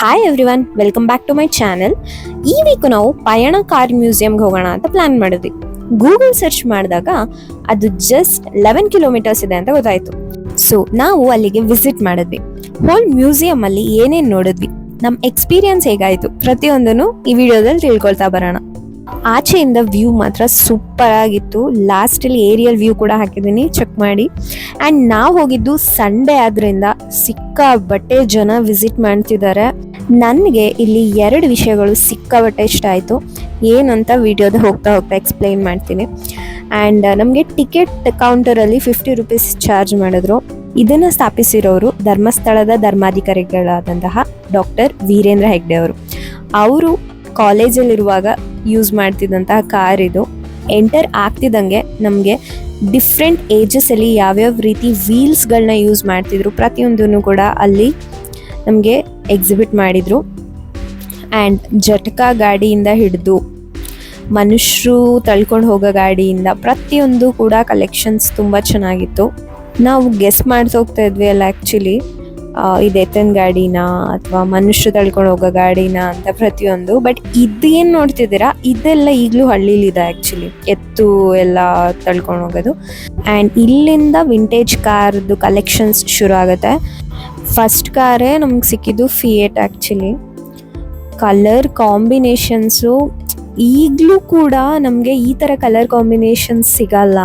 Hi everyone, welcome back to my channel. ಈ week ನಾವು ಪಯಣ ಕಾರ್ ಮ್ಯೂಸಿಯಂಗೆ ಹೋಗೋಣ ಅಂತ ಪ್ಲಾನ್ ಮಾಡಿದ್ವಿ. ಗೂಗಲ್ ಸರ್ಚ್ ಮಾಡಿದಾಗ ಅದು ಜಸ್ಟ್ 11 ಕಿಲೋಮೀಟರ್ಸ್ ಇದೆ ಅಂತ ಗೊತ್ತಾಯ್ತು. ಸೊ ನಾವು ಅಲ್ಲಿಗೆ ವಿಸಿಟ್ ಮಾಡಿದ್ವಿ. ಹೋಲ್ ಮ್ಯೂಸಿಯಂ ಅಲ್ಲಿ ಏನೇನು ನೋಡಿದ್ವಿ, ನಮ್ಮ ಎಕ್ಸ್ಪೀರಿಯನ್ಸ್ ಹೇಗಾಯ್ತು, ಪ್ರತಿಯೊಂದನ್ನು ಈ ವಿಡಿಯೋದಲ್ಲಿ ತಿಳ್ಕೊಳ್ತಾ ಬರೋಣ. ಆಚೆಯಿಂದ ವ್ಯೂ ಮಾತ್ರ ಸೂಪರ್ ಆಗಿತ್ತು. ಲಾಸ್ಟಲ್ಲಿ ಏರಿಯಲ್ ವ್ಯೂ ಕೂಡ ಹಾಕಿದ್ದೀನಿ, ಚೆಕ್ ಮಾಡಿ. ಆ್ಯಂಡ್ ನಾವು ಹೋಗಿದ್ದು ಸಂಡೇ ಆದ್ರಿಂದ ಸಿಕ್ಕಾಬಟ್ಟೆ ಜನ ವಿಸಿಟ್ ಮಾಡ್ತಿದ್ದಾರೆ. ನನಗೆ ಇಲ್ಲಿ 2 ವಿಷಯಗಳು ಸಿಕ್ಕಾಬಟ್ಟೆ ಇಷ್ಟ ಆಯಿತು. ಏನಂತ ವಿಡಿಯೋದ ಹೋಗ್ತಾ ಎಕ್ಸ್ಪ್ಲೈನ್ ಮಾಡ್ತೀನಿ. ಆ್ಯಂಡ್ ನಮಗೆ ಟಿಕೆಟ್ ಕೌಂಟರಲ್ಲಿ 50 ರೂಪೀಸ್ ಚಾರ್ಜ್ ಮಾಡಿದ್ರು. ಇದನ್ನು ಸ್ಥಾಪಿಸಿರೋರು ಧರ್ಮಸ್ಥಳದ ಧರ್ಮಾಧಿಕಾರಿಗಳಾದಂತಹ ಡಾಕ್ಟರ್ ವೀರೇಂದ್ರ ಹೆಗ್ಡೆ ಅವರು ಕಾಲೇಜಲ್ಲಿರುವಾಗ ಯೂಸ್ ಮಾಡ್ತಿದ್ದಂತಹ ಕಾರ್ ಇದು. ಎಂಟರ್ ಆಗ್ತಿದ್ದಂಗೆ ನಮಗೆ ಡಿಫ್ರೆಂಟ್ ಏಜಸಲ್ಲಿ ಯಾವ್ಯಾವ ರೀತಿ ವೀಲ್ಸ್ಗಳನ್ನ ಯೂಸ್ ಮಾಡ್ತಿದ್ರು ಪ್ರತಿಯೊಂದನ್ನು ಕೂಡ ಅಲ್ಲಿ ನಮಗೆ ಎಕ್ಸಿಬಿಟ್ ಮಾಡಿದರು. ಆ್ಯಂಡ್ ಜಟಕಾ ಗಾಡಿಯಿಂದ ಹಿಡಿದು ಮನುಷ್ಯರು ತಳ್ಕೊಂಡು ಹೋಗೋ ಗಾಡಿಯಿಂದ ಪ್ರತಿಯೊಂದು ಕೂಡ ಕಲೆಕ್ಷನ್ಸ್ ತುಂಬ ಚೆನ್ನಾಗಿತ್ತು. ನಾವು ಗೆಸ್ ಮಾಡ್ತಾ ಹೋಗ್ತಾ ಇದ್ವಿ ಅಲ್ಲ, ಆ್ಯಕ್ಚುಲಿ ಇದು ಎತ್ತನ ಗಾಡಿನ ಅಥವಾ ಮನುಷ್ಯರು ತಳ್ಕೊಂಡು ಹೋಗೋ ಗಾಡಿನ ಅಂತ ಪ್ರತಿಯೊಂದು. ಬಟ್ ಇದೇನು ನೋಡ್ತಿದ್ದೀರಾ, ಇದೆಲ್ಲ ಈಗಲೂ ಹಳ್ಳಿಲಿದೆ ಆ್ಯಕ್ಚುಲಿ, ಎತ್ತು ಎಲ್ಲ ತಳ್ಕೊಂಡು ಹೋಗೋದು. ಆ್ಯಂಡ್ ಇಲ್ಲಿಂದ ವಿಂಟೇಜ್ ಕಾರ್ದು ಕಲೆಕ್ಷನ್ಸ್ ಶುರು ಆಗುತ್ತೆ. ಫಸ್ಟ್ ಕಾರೇ ನಮ್ಗೆ ಸಿಕ್ಕಿದ್ದು ಫಿಯೇಟ್. ಆ್ಯಕ್ಚುಲಿ ಕಲರ್ ಕಾಂಬಿನೇಷನ್ಸು ಈಗಲೂ ಕೂಡ ನಮಗೆ ಈ ಥರ ಕಲರ್ ಕಾಂಬಿನೇಷನ್ಸ್ ಸಿಗಲ್ಲ.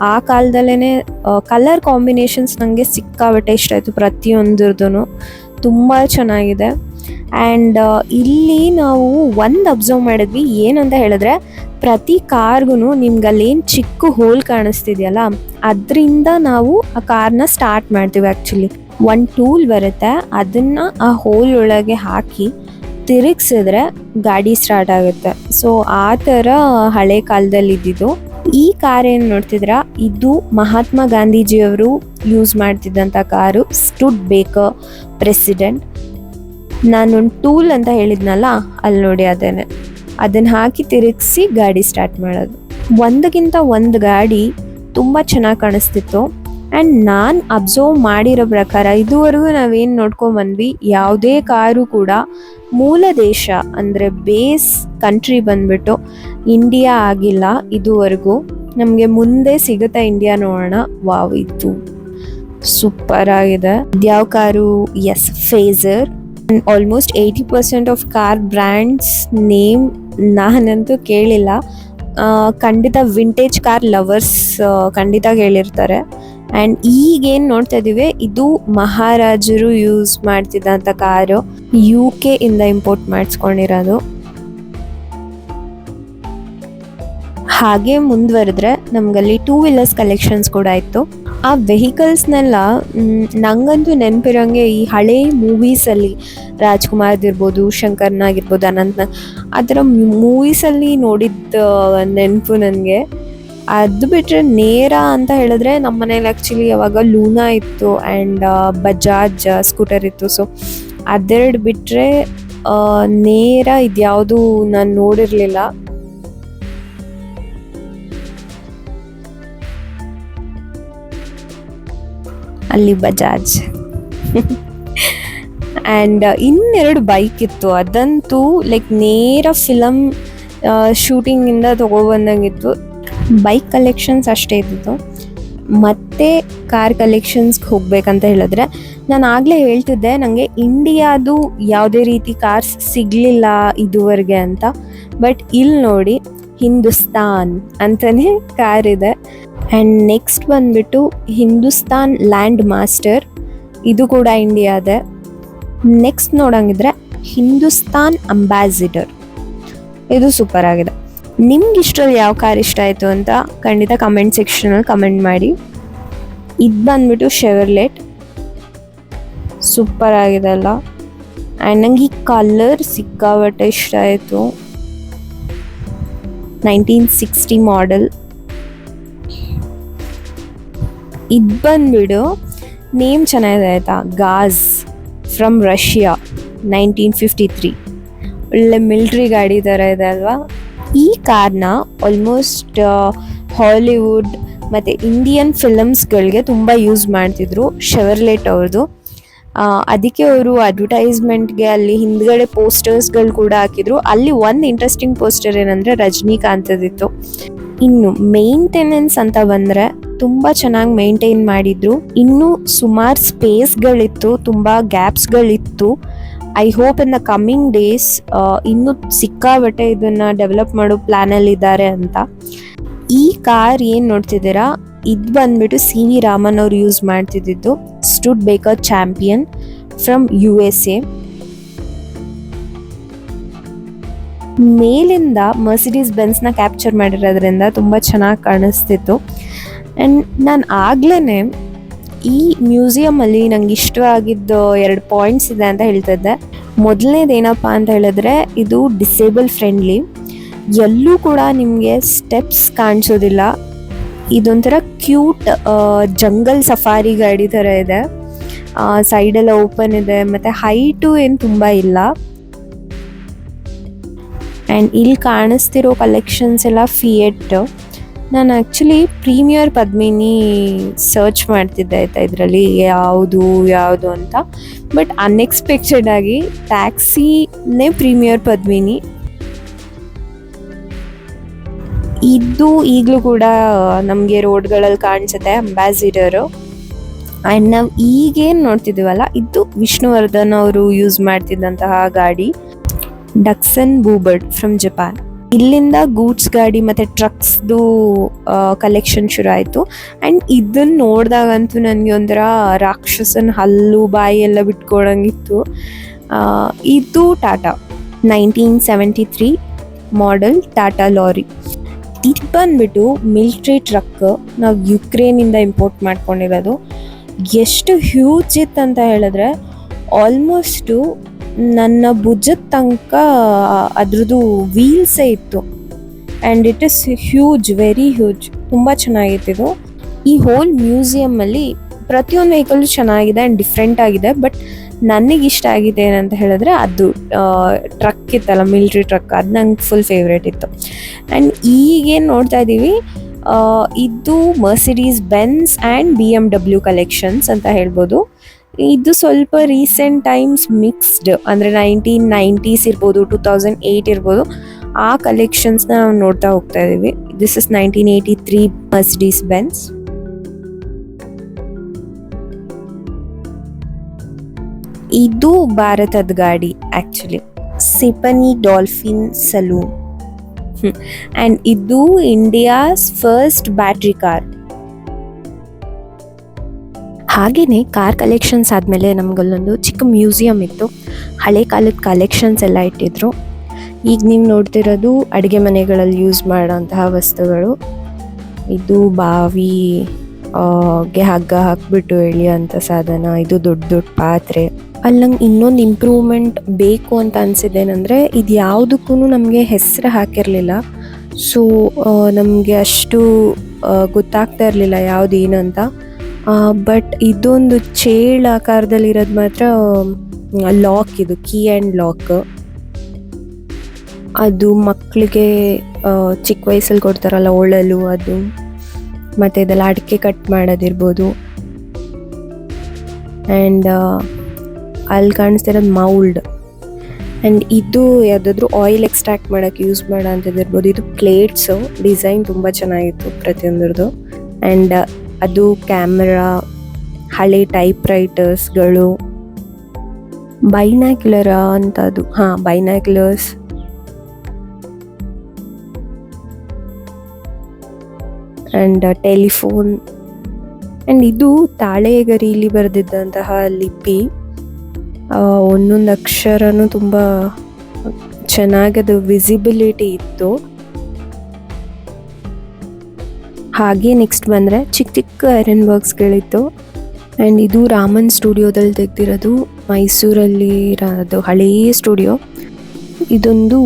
ಆ ಕಾಲದಲ್ಲೇ ಕಲರ್ ಕಾಂಬಿನೇಷನ್ಸ್ ನನಗೆ ಸಿಕ್ಕಾಬಟ್ಟೆ ಇಷ್ಟ ಆಯಿತು. ಪ್ರತಿಯೊಂದ್ರದ್ದು ತುಂಬ ಚೆನ್ನಾಗಿದೆ. ಆ್ಯಂಡ್ ಇಲ್ಲಿ ನಾವು ಒಂದು ಅಬ್ಸರ್ವ್ ಮಾಡಿದ್ವಿ, ಏನಂತ ಹೇಳಿದ್ರೆ ಪ್ರತಿ ಕಾರ್ಗೂ ನಿಮ್ಗೆ ಅಲ್ಲೇನು ಚಿಕ್ಕ ಹೋಲ್ ಕಾಣಿಸ್ತಿದೆಯಲ್ಲ, ಅದರಿಂದ ನಾವು ಆ ಕಾರ್ನ ಸ್ಟಾರ್ಟ್ ಮಾಡ್ತೀವಿ. ಆ್ಯಕ್ಚುಲಿ ಒಂದು ಟೂಲ್ ಬರುತ್ತೆ, ಅದನ್ನು ಆ ಹೋಲ್ ಒಳಗೆ ಹಾಕಿ ತಿರುಗಿಸಿದ್ರೆ ಗಾಡಿ ಸ್ಟಾರ್ಟ್ ಆಗುತ್ತೆ. ಸೊ ಆ ಥರ ಹಳೆ ಕಾಲದಲ್ಲಿ ಇದ್ದಿದ್ದು. ಈ ಕಾರ್ ಏನು ನೋಡ್ತಿದ್ರ, ಇದು ಮಹಾತ್ಮ ಗಾಂಧೀಜಿಯವರು ಯೂಸ್ ಮಾಡ್ತಿದ್ದಂಥ ಕಾರು. Studebaker President. ನಾನೊಂದು ಟೂಲ್ ಅಂತ ಹೇಳಿದ್ನಲ್ಲ, ಅಲ್ಲಿ ನೋಡಿ ಅದೇನೆ, ಅದನ್ನು ಹಾಕಿ ತಿರುಗಿಸಿ ಗಾಡಿ ಸ್ಟಾರ್ಟ್ ಮಾಡೋದು. ಒಂದಕ್ಕಿಂತ ಒಂದು ಗಾಡಿ ತುಂಬ ಚೆನ್ನಾಗಿ ಕಾಣಿಸ್ತಿತ್ತು. ಆ್ಯಂಡ್ ನಾನು ಅಬ್ಸರ್ವ್ ಮಾಡಿರೋ ಪ್ರಕಾರ ಇದುವರೆಗೂ ನಾವೇನು ನೋಡ್ಕೊಂಬಂದ್ವಿ, ಯಾವುದೇ ಕಾರು ಕೂಡ ಮೂಲ ದೇಶ ಅಂದರೆ ಬೇಸ್ ಕಂಟ್ರಿ ಬಂದ್ಬಿಟ್ಟು ಇಂಡಿಯಾ ಆಗಿಲ್ಲ ಇದುವರೆಗೂ. ನಮಗೆ ಮುಂದೆ ಸಿಗುತ್ತಾ ಇಂಡಿಯಾ, ನೋಡೋಣ. ವಾವ್, ಇದು ಸೂಪರ್ ಆಗಿದೆ. ಯಾವ ಕಾರು? ಎಸ್, ಫೇಸರ್. Almost 80% of car brands name ನಾನಂತೂ ಕೇಳಿಲ್ಲ. ಖಂಡಿತ ವಿಂಟೇಜ್ ಕಾರ್ ಲವರ್ಸ್ ಖಂಡಿತ ಕೇಳಿರ್ತಾರೆ. ಆ್ಯಂಡ್ ಈಗೇನು ನೋಡ್ತಾ ಇದ್ದೀವಿ, ಇದು ಮಹಾರಾಜರು ಯೂಸ್ ಮಾಡ್ತಿದ್ದಂಥ ಕಾರು, UK ಇಂದ ಇಂಪೋರ್ಟ್ ಮಾಡಿಸ್ಕೊಂಡಿರೋದು. ಹಾಗೆ ಮುಂದುವರೆದ್ರೆ ನಮಗಲ್ಲಿ 2 ವೀಲರ್ಸ್ ಕಲೆಕ್ಷನ್ಸ್ ಕೂಡ ಇತ್ತು. ಆ ವೆಹಿಕಲ್ಸ್ನೆಲ್ಲ ನಂಗಂತೂ ನೆನಪಿರೋಂಗೆ ಈ ಹಳೆ ಮೂವೀಸಲ್ಲಿ ರಾಜ್ಕುಮಾರ್ದಿರ್ಬೋದು, ಶಂಕರ್ನಾಗಿರ್ಬೋದು, ಅನಂತ್ನಾಗ್, ಆ ಥರ ಮೂವೀಸಲ್ಲಿ ನೋಡಿದ್ದ ನೆನಪು ನನಗೆ. ಅದು ಬಿಟ್ಟರೆ ನೇರ ಅಂತ ಹೇಳಿದ್ರೆ ನಮ್ಮ ಮನೇಲಿ ಆ್ಯಕ್ಚುಲಿ ಯಾವಾಗ ಲೂನಾ ಇತ್ತು ಆ್ಯಂಡ್ ಬಜಾಜ್ ಸ್ಕೂಟರ್ ಇತ್ತು. ಸೊ ಅದೆರಡು ಬಿಟ್ಟರೆ ನೇರ ಇದ್ಯಾವುದು ನಾನು ನೋಡಿರಲಿಲ್ಲ. ಅಲ್ಲಿ ಬಜಾಜ್ ಆ್ಯಂಡ್ 2 ಬೈಕ್ ಇತ್ತು. ಅದಂತೂ ಲೈಕ್ ನೇರ ಫಿಲಮ್ ಶೂಟಿಂಗಿಂದ ತೊಗೊಬಂದಂಗಿತ್ತು. ಬೈಕ್ ಕಲೆಕ್ಷನ್ಸ್ ಅಷ್ಟೇ ಇದ್ದಿತ್ತು. ಮತ್ತು ಕಾರ್ ಕಲೆಕ್ಷನ್ಸ್ಗೆ ಹೋಗ್ಬೇಕಂತ ಹೇಳಿದ್ರೆ, ನಾನು ಆಗಲೇ ಹೇಳ್ತಿದ್ದೆ ನನಗೆ ಇಂಡಿಯಾದು ಯಾವುದೇ ರೀತಿ ಕಾರ್ಸ್ ಸಿಗಲಿಲ್ಲ ಇದುವರೆಗೆ ಅಂತ. ಬಟ್ ಇಲ್ಲಿ ನೋಡಿ, ಹಿಂದೂಸ್ತಾನ್ ಅಂತಲೇ ಕಾರ್ ಇದೆ. ಆ್ಯಂಡ್ ನೆಕ್ಸ್ಟ್ ಬಂದುಬಿಟ್ಟು ಹಿಂದೂಸ್ತಾನ್ ಲ್ಯಾಂಡ್ ಮಾಸ್ಟರ್, ಇದು ಕೂಡ ಇಂಡಿಯಾದೆ. ನೆಕ್ಸ್ಟ್ ನೋಡೋಂಗಿದ್ರೆ ಹಿಂದೂಸ್ತಾನ್ ಅಂಬಾಸಿಡರ್, ಇದು ಸೂಪರ್ ಆಗಿದೆ. ನಿಮ್ಗೆ ಇಷ್ಟರಲ್ಲಿ ಯಾವ ಕಾರ್ ಇಷ್ಟ ಆಯಿತು ಅಂತ ಖಂಡಿತ ಕಮೆಂಟ್ ಸೆಕ್ಷನಲ್ಲಿ ಕಮೆಂಟ್ ಮಾಡಿ. ಇದು ಬಂದ್ಬಿಟ್ಟು ಶೆವರ್ಲೆಟ್, ಸೂಪರ್ ಆಗಿದೆ ಅಲ್ಲ. ಆ್ಯಂಡ್ ನಂಗೆ ಈ ಕಲರ್ ಸಿಕ್ಕಾಬಟ್ಟೆ ಇಷ್ಟ ಆಯಿತು. 1960 ಮಾಡೆಲ್. ಇದು ಬಂದ್ಬಿಡು ನೇಮ್ ಚೆನ್ನಾಗಿದೆ ಆಯಿತಾ, ಗಾಜ್ ಫ್ರಮ್ ರಷ್ಯಾ, 1953. ಒಳ್ಳೆ ಮಿಲ್ಟ್ರಿ ಗಾಡಿ ಥರ ಇದೆ ಅಲ್ವಾ. ಈ ಕಾರ್ನ ಆಲ್ಮೋಸ್ಟ್ ಹಾಲಿವುಡ್ ಮತ್ತು ಇಂಡಿಯನ್ ಫಿಲಮ್ಸ್ಗಳಿಗೆ ತುಂಬ ಯೂಸ್ ಮಾಡ್ತಿದ್ರು ಶೆವರ್ಲೆಟ್ ಅವ್ರದ್ದು. ಅದಕ್ಕೆ ಅವರು ಅಡ್ವರ್ಟೈಸ್ಮೆಂಟ್ಗೆ ಅಲ್ಲಿ ಹಿಂದ್ಗಡೆ ಪೋಸ್ಟರ್ಸ್ಗಳು ಕೂಡ ಹಾಕಿದ್ರು. ಅಲ್ಲಿ ಒಂದು ಇಂಟ್ರೆಸ್ಟಿಂಗ್ ಪೋಸ್ಟರ್ ಏನಂದರೆ ರಜನಿಕಾಂತದಿತ್ತು. ಇನ್ನು ಮೇಂಟೆನೆನ್ಸ್ ಅಂತ ಬಂದರೆ ತುಂಬ ಚೆನ್ನಾಗಿ ಮೇಂಟೈನ್ ಮಾಡಿದ್ರು. ಇನ್ನೂ ಸುಮಾರು ಸ್ಪೇಸ್ಗಳಿತ್ತು, ತುಂಬ ಗ್ಯಾಪ್ಸ್ಗಳಿತ್ತು. I hope in the coming days ಇನ್ನೂ ಸಿಕ್ಕಾಬಟ್ಟೆ ಇದನ್ನು ಡೆವಲಪ್ ಮಾಡೋ ಪ್ಲ್ಯಾನಲ್ಲಿದ್ದಾರೆ ಅಂತ. ಈ ಕಾರ್ ಏನು ನೋಡ್ತಿದ್ದೀರಾ, ಇದು ಬಂದ್ಬಿಟ್ಟು CV ರಾಮನ್ ಅವರು ಯೂಸ್ ಮಾಡ್ತಿದ್ದು Studebaker Champion from USA. ಮೇಲಿಂದ ಮರ್ಸಿಡೀಸ್ ಬೆನ್ಸ್ನ ಕ್ಯಾಪ್ಚರ್ ಮಾಡಿರೋದ್ರಿಂದ ತುಂಬ ಚೆನ್ನಾಗಿ ಕಾಣಿಸ್ತಿತ್ತು. ಆ್ಯಂಡ್ ನಾನು ಆಗ್ಲೇ ಈ ಮ್ಯೂಸಿಯಮಲ್ಲಿ ನಂಗೆ ಇಷ್ಟವಾಗಿದ್ದ 2 ಪಾಯಿಂಟ್ಸ್ ಇದೆ ಅಂತ ಹೇಳ್ತಿದ್ದೆ. ಮೊದಲನೇದೇನಪ್ಪ ಅಂತ ಹೇಳಿದ್ರೆ, ಇದು ಡಿಸೇಬಲ್ ಫ್ರೆಂಡ್ಲಿ. ಎಲ್ಲೂ ಕೂಡ ನಿಮಗೆ ಸ್ಟೆಪ್ಸ್ ಕಾಣಿಸೋದಿಲ್ಲ. ಇದೊಂಥರ ಕ್ಯೂಟ್ ಜಂಗಲ್ ಸಫಾರಿ ಗಾಡಿ ಥರ ಇದೆ. ಸೈಡೆಲ್ಲ ಓಪನ್ ಇದೆ, ಮತ್ತು ಹೈಟು ಏನು ತುಂಬ ಇಲ್ಲ. ಆ್ಯಂಡ್ ಇಲ್ಲಿ ಕಾಣಿಸ್ತಿರೋ ಕಲೆಕ್ಷನ್ಸ್ ಎಲ್ಲ ಫಿಯೆಟ್. ನಾನು ಆ್ಯಕ್ಚುಲಿ ಪ್ರೀಮಿಯರ್ ಪದ್ಮಿನಿ ಸರ್ಚ್ ಮಾಡ್ತಿದ್ದೆ ಆಯಿತಾ, ಇದರಲ್ಲಿ ಯಾವುದು ಅಂತ. ಬಟ್ ಅನ್ಎಕ್ಸ್ಪೆಕ್ಟೆಡ್ ಆಗಿ ಟ್ಯಾಕ್ಸಿನೇ ಪ್ರೀಮಿಯರ್ ಪದ್ಮಿನಿ. ಇದು ಈಗಲೂ ಕೂಡ ನಮಗೆ ರೋಡ್ಗಳಲ್ಲಿ ಕಾಣಿಸುತ್ತೆ, ಅಂಬಾಸಿಡರು. ಆ್ಯಂಡ್ ನಾವು ಈಗೇನು ನೋಡ್ತಿದ್ದೀವಲ್ಲ, ಇದು ವಿಷ್ಣುವರ್ಧನ್ ಅವರು ಯೂಸ್ ಮಾಡ್ತಿದ್ದಂತಹ ಗಾಡಿ, ಡಕ್ಸನ್ ಬೂಬರ್ಡ್ ಫ್ರಮ್ ಜಪಾನ್. ಇಲ್ಲಿಂದ ಗೂಡ್ಸ್ ಗಾಡಿ ಮತ್ತು ಟ್ರಕ್ಸ್ದು ಕಲೆಕ್ಷನ್ ಶುರು ಆಯಿತು. ಆ್ಯಂಡ್ ಇದನ್ನು ನೋಡಿದಾಗಂತೂ ನನಗೆ ಒಂಥರ ರಾಕ್ಷಸನ ಹಲ್ಲು ಬಾಯಿ ಎಲ್ಲ ಬಿಟ್ಕೊಳಂಗಿತ್ತು. ಇದು ಟಾಟಾ 1973 ಮಾಡೆಲ್ ಟಾಟಾ ಲಾರಿ. ಇದು ಬಂದ್ಬಿಟ್ಟು ಮಿಲ್ಟ್ರಿ ಟ್ರಕ್, ನಾವು ಯುಕ್ರೇನಿಂದ ಇಂಪೋರ್ಟ್ ಮಾಡ್ಕೊಂಡಿರೋದು. ಎಷ್ಟು ಹ್ಯೂಜ್ ಇತ್ತು ಅಂತ ಹೇಳಿದ್ರೆ, ಆಲ್ಮೋಸ್ಟು ನನ್ನ ಭುಜದ ತನಕ ಅದ್ರದ್ದು ವೀಲ್ಸೇ ಇತ್ತು. And it is huge, very huge. ತುಂಬ ಚೆನ್ನಾಗಿತ್ತು. ಈ ಹೋಲ್ ಮ್ಯೂಸಿಯಮಲ್ಲಿ ಪ್ರತಿಯೊಂದು ವೆಹಿಕಲ್ ಚೆನ್ನಾಗಿದೆ ಆ್ಯಂಡ್ ಡಿಫ್ರೆಂಟ್ ಆಗಿದೆ. ಬಟ್ ನನಗಿಷ್ಟ ಆಗಿದೆ ಏನಂತ ಹೇಳಿದ್ರೆ, ಅದು ಟ್ರಕ್ ಇತ್ತಲ್ಲ, ಮಿಲ್ಟ್ರಿ ಟ್ರಕ್, ಅದು ನಂಗೆ ಫುಲ್ ಫೇವ್ರೇಟ್ ಇತ್ತು. ಆ್ಯಂಡ್ ಈಗೇನು ನೋಡ್ತಾ ಇದ್ದೀವಿ, ಇದು Mercedes Benz and BMW collections ಅಂತ ಹೇಳ್ಬೋದು. ಇದು ಸ್ವಲ್ಪ ರೀಸೆಂಟ್ ಟೈಮ್ಸ್ ಮಿಕ್ಸ್ಡ್, ಅಂದರೆ 1990s ಇರ್ಬೋದು, 2008 ಇರ್ಬೋದು, ಆ ಕಲೆಕ್ಷನ್ಸ್ನ ನಾವು ನೋಡ್ತಾ ಹೋಗ್ತಾ ಇದ್ದೀವಿ. This is 1983 Mercedes Benz. ಇದು ಭಾರತದ ಗಾಡಿ ಆ್ಯಕ್ಚುಲಿ, ಸಿಪನಿ ಡಾಲ್ಫಿನ್ ಸಲೂನ್. ಆ್ಯಂಡ್ ಇದು ಇಂಡಿಯಾಸ್ ಫಸ್ಟ್ ಬ್ಯಾಟ್ರಿ ಕಾರ್. ಹಾಗೆಯೇ ಕಾರ್ ಕಲೆಕ್ಷನ್ಸ್ ಆದಮೇಲೆ ನಮಗಲ್ಲೊಂದು ಚಿಕ್ಕ ಮ್ಯೂಸಿಯಂ ಇತ್ತು. ಹಳೆ ಕಾಲದ ಕಲೆಕ್ಷನ್ಸ್ ಎಲ್ಲ ಇಟ್ಟಿದ್ರು. ಈಗ ನೀವು ನೋಡ್ತಿರೋದು ಅಡುಗೆ ಮನೆಗಳಲ್ಲಿ ಯೂಸ್ ಮಾಡೋಂತಹ ವಸ್ತುಗಳು. ಇದು ಬಾವಿಗೆ ಹಗ್ಗ ಹಾಕಿಬಿಟ್ಟು ಎಳೆಯೋಂಥ ಸಾಧನ. ಇದು ದೊಡ್ಡ ದೊಡ್ಡ ಪಾತ್ರೆ. ಅಲ್ಲಿ ನಂಗೆ ಇನ್ನೊಂದು ಇಂಪ್ರೂವ್ಮೆಂಟ್ ಬೇಕು ಅಂತ ಅನಿಸಿದ್ದೇನೆಂದರೆ, ಇದು ಯಾವುದಕ್ಕೂ ನಮಗೆ ಹೆಸರು ಹಾಕಿರಲಿಲ್ಲ. ಸೊ ನಮಗೆ ಅಷ್ಟು ಗೊತ್ತಾಗ್ತಾ ಇರಲಿಲ್ಲ ಯಾವುದೇನು ಅಂತ. ಬಟ್ ಇದೊಂದು ಚೇಳು ಆಕಾರದಲ್ಲಿರೋದು ಮಾತ್ರ ಲಾಕ್, ಇದು ಕೀ ಆ್ಯಂಡ್ ಲಾಕ್. ಅದು ಮಕ್ಕಳಿಗೆ ಚಿಕ್ಕ ವಯಸ್ಸಲ್ಲಿ ಕೊಡ್ತಾರಲ್ಲ ಒಳಲು, ಅದು. ಮತ್ತು ಇದೆಲ್ಲ ಅಡಿಕೆ ಕಟ್ ಮಾಡೋದಿರ್ಬೋದು. ಆ್ಯಂಡ್ ಅಲ್ಲಿ ಕಾಣಿಸ್ತಿರೋದು ಮೌಲ್ಡ್. ಆ್ಯಂಡ್ ಇದು ಯಾವುದಾದ್ರೂ ಆಯಿಲ್ ಎಕ್ಸ್ಟ್ರಾಕ್ಟ್ ಮಾಡೋಕ್ಕೆ ಯೂಸ್ ಮಾಡೋ ಅಂಥದ್ದಿರ್ಬೋದು. ಇದು ಪ್ಲೇಟ್ಸು, ಡಿಸೈನ್ ತುಂಬ ಚೆನ್ನಾಗಿತ್ತು ಪ್ರತಿಯೊಂದ್ರದ್ದು. ಆ್ಯಂಡ್ ಅದು ಕ್ಯಾಮ್ರಾ, ಹಳೆ ಟೈಪ್ ರೈಟರ್ಸ್ಗಳು, ಬೈನಾಕ್ಯುಲರ ಅಂತ ಅದು, ಬೈನಾಕ್ಯುಲರ್ಸ್. And telephone. ಆ್ಯಂಡ್ ಇದು ತಾಳೆಗರಿಲಿ ಬರೆದಿದ್ದಂತಹ ಲಿಪಿ. ಒಂದೊಂದು ಅಕ್ಷರನೂ ತುಂಬ ಚೆನ್ನಾಗದು ವಿಸಿಬಿಲಿಟಿ ಇತ್ತು. ಹಾಗೆ ನೆಕ್ಸ್ಟ್ ಬಂದರೆ ಚಿಕ್ಕ ಚಿಕ್ಕ ಐರನ್ ವರ್ಕ್ಸ್ಗಳಿತ್ತು. ಆ್ಯಂಡ್ ಇದು ರಾಮನ್ ಸ್ಟುಡಿಯೋದಲ್ಲಿ ತೆಗೆದಿರೋದು, ಮೈಸೂರಲ್ಲಿ ಇರೋದು ಹಳೆಯ ಸ್ಟುಡಿಯೋ. ಇದೊಂದು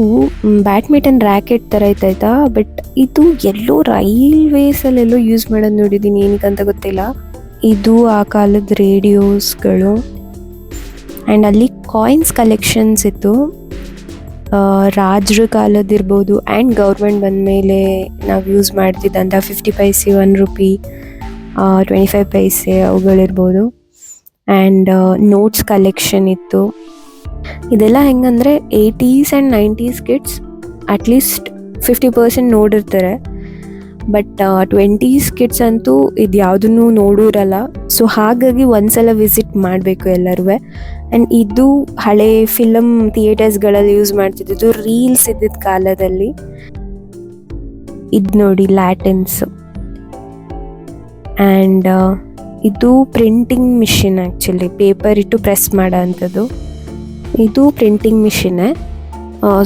ಬ್ಯಾಡ್ಮಿಂಟನ್ ರ್ಯಾಕೆಟ್ ಥರ ಇತ್ತಾಯ್ತಾ. ಬಟ್ ಇದು ಎಲ್ಲೋ ರೈಲ್ವೇಸಲ್ಲೆಲ್ಲೋ ಯೂಸ್ ಮಾಡೋದು ನೋಡಿದ್ದೀನಿ, ಏನಕ್ಕಂತ ಗೊತ್ತಿಲ್ಲ. ಇದು ಆ ಕಾಲದ ರೇಡಿಯೋಸ್ಗಳು. ಆ್ಯಂಡ್ ಅಲ್ಲಿ ಕಾಯಿನ್ಸ್ ಕಲೆಕ್ಷನ್ಸ್ ಇತ್ತು, ರಾಜ್ರ ಕಾಲದಿರ್ಬೋದು. ಆ್ಯಂಡ್ ಗೌರ್ಮೆಂಟ್ ಬಂದಮೇಲೆ ನಾವು ಯೂಸ್ ಮಾಡ್ತಿದ್ದಂಥ 50 ಪೈಸೆ, 1 ರೂಪಿ, 25 ಪೈಸೆ ಅವುಗಳಿರ್ಬೋದು. ಆ್ಯಂಡ್ ನೋಟ್ಸ್ ಕಲೆಕ್ಷನ್ ಇತ್ತು. ಇದೆಲ್ಲ ಹೆಂಗಂದರೆ 80s and 90s kids at least 50% ನೋಡಿರ್ತಾರೆ, ಬಟ್ 20s ಕಿಡ್ಸ್ ಅಂತೂ ಇದು ಯಾವುದನ್ನು ನೋಡಿರಲ್ಲ. ಸೊ ಹಾಗಾಗಿ ಒಂದ್ಸಲ ವಿಸಿಟ್ ಮಾಡಬೇಕು ಎಲ್ಲರೂ. ಆ್ಯಂಡ್ ಇದು ಹಳೆ ಫಿಲಮ್ ಥಿಯೇಟರ್ಸ್ಗಳಲ್ಲಿ ಯೂಸ್ ಮಾಡ್ತಿದ್ದು, ರೀಲ್ಸ್ ಇದ್ದಿದ್ದ ಕಾಲದಲ್ಲಿ. ಇದು ನೋಡಿ ಲ್ಯಾಟಿನ್ಸು. ಆ್ಯಂಡ್ ಇದು ಪ್ರಿಂಟಿಂಗ್ ಮಿಷಿನ್, ಆ್ಯಕ್ಚುಲಿ ಪೇಪರ್ ಇಟ್ಟು ಪ್ರೆಸ್ ಮಾಡೋ ಅಂಥದ್ದು. ಇದು ಪ್ರಿಂಟಿಂಗ್ ಮಿಷಿನ್ನೇ,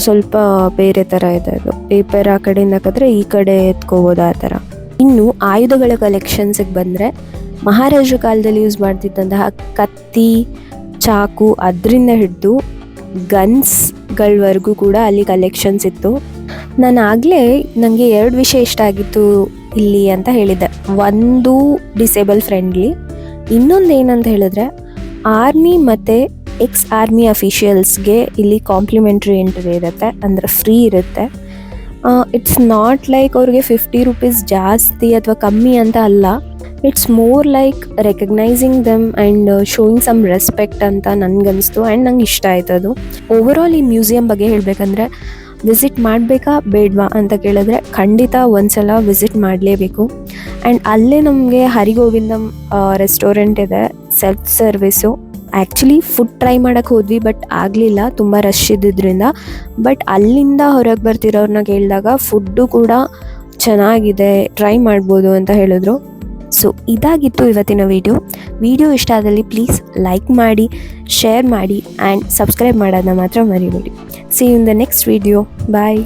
ಸ್ವಲ್ಪ ಬೇರೆ ಥರ ಇದೆ. ಅದು ಪೇಪರ್ ಆ ಕಡೆಯಿಂದ ಹಾಕಿದ್ರೆ ಈ ಕಡೆ ಎತ್ಕೋಬೋದು ಆ ಥರ. ಇನ್ನು ಆಯುಧಗಳ ಕಲೆಕ್ಷನ್ಸಿಗೆ ಬಂದರೆ, ಮಹಾರಾಜರ ಕಾಲದಲ್ಲಿ ಯೂಸ್ ಮಾಡ್ತಿದ್ದಂತಹ ಕತ್ತಿ, ಚಾಕು ಅದರಿಂದ ಹಿಡಿದು ಗನ್ಸ್ಗಳವರೆಗೂ ಕೂಡ ಅಲ್ಲಿ ಕಲೆಕ್ಷನ್ಸ್ ಇತ್ತು. ನಾನು ಆಗಲೇ ನನಗೆ 2 ವಿಷಯ ಇಷ್ಟ ಆಗಿತ್ತು ಇಲ್ಲಿ ಅಂತ ಹೇಳಿದ್ದೆ. ಒಂದು ಡಿಸೇಬಲ್ ಫ್ರೆಂಡ್ಲಿ, ಇನ್ನೊಂದು ಏನಂತ ಹೇಳಿದ್ರೆ ಆರ್ಮಿ ಮತ್ತು ಎಕ್ಸ್ ಆರ್ಮಿ ಅಫಿಷಿಯಲ್ಸ್ಗೆ ಇಲ್ಲಿ ಕಾಂಪ್ಲಿಮೆಂಟ್ರಿ ಎಂಟ್ರಿ ಇರುತ್ತೆ, ಅಂದರೆ ಫ್ರೀ ಇರುತ್ತೆ. ಇಟ್ಸ್ ನಾಟ್ ಲೈಕ್ ಅವ್ರಿಗೆ 50 ರೂಪೀಸ್ ಜಾಸ್ತಿ ಅಥವಾ ಕಮ್ಮಿ ಅಂತ ಅಲ್ಲ. It's more like recognising them and showing some respect ಅಂತ ನನಗನ್ನಿಸ್ತು. ಆ್ಯಂಡ್ ನಂಗೆ ಇಷ್ಟ ಆಯ್ತು ಅದು. ಓವರಾಲ್ ಈ ಮ್ಯೂಸಿಯಂ ಬಗ್ಗೆ ಹೇಳಬೇಕಂದ್ರೆ, ವಿಸಿಟ್ ಮಾಡಬೇಕಾ ಬೇಡವಾ ಅಂತ ಕೇಳಿದ್ರೆ ಖಂಡಿತ ಒಂದ್ಸಲ ವಿಸಿಟ್ ಮಾಡಲೇಬೇಕು. ಆ್ಯಂಡ್ ಅಲ್ಲೇ ನಮಗೆ ಹರಿಗೋವಿಂದಂ ರೆಸ್ಟೋರೆಂಟ್ ಇದೆ, self service. Actually food try ಮಾಡೋಕ್ಕೆ ಹೋದ್ವಿ, ಬಟ್ ಆಗಲಿಲ್ಲ, ತುಂಬ ರಶ್ ಇದ್ದಿದ್ದರಿಂದ. ಬಟ್ ಅಲ್ಲಿಂದ ಹೊರಗೆ ಬರ್ತಿರೋರನ್ನ ಕೇಳಿದಾಗ ಫುಡ್ಡು ಕೂಡ ಚೆನ್ನಾಗಿದೆ, ಟ್ರೈ ಮಾಡ್ಬೋದು ಅಂತ ಹೇಳಿದ್ರು. ಸೊ ಇದಾಗಿತ್ತು ಇವತ್ತಿನ ವಿಡಿಯೋ ಇಷ್ಟ ಆದಲ್ಲಿ ಪ್ಲೀಸ್ ಲೈಕ್ ಮಾಡಿ, ಶೇರ್ ಮಾಡಿ ಆ್ಯಂಡ್ ಸಬ್ಸ್ಕ್ರೈಬ್ ಮಾಡೋದನ್ನ ಮಾತ್ರ ಮರಿಬೇಡಿ. See you in the next video. Bye.